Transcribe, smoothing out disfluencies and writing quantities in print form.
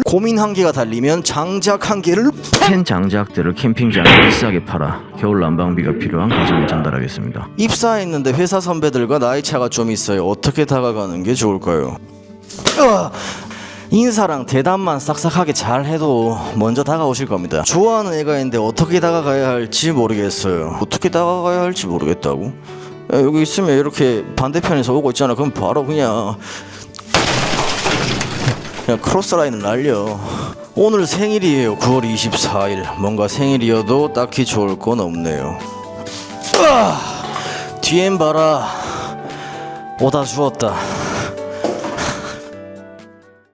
고민 한 개가 달리면 장작 한 개를 캔 장작들을 캠핑장에 비싸게 팔아 겨울 난방비가 필요한 가정에 전달하겠습니다. 입사했는데 회사 선배들과 나이 차가 좀 있어요. 어떻게 다가가는 게 좋을까요? 인사랑 대답만 싹싹하게 잘 해도 먼저 다가오실 겁니다. 좋아하는 애가 있는데 어떻게 다가가야 할지 모르겠어요. 어떻게 다가가야 할지 모르겠다고? 야, 여기 있으면 이렇게 반대편에서 오고 있잖아. 그럼 바로 그냥 크로스라인을 날려. 오늘 생일이에요. 9월 24일. 뭔가 생일이어도 딱히 좋을 건 없네요. 뒤엔 봐라. 오다 주웠다.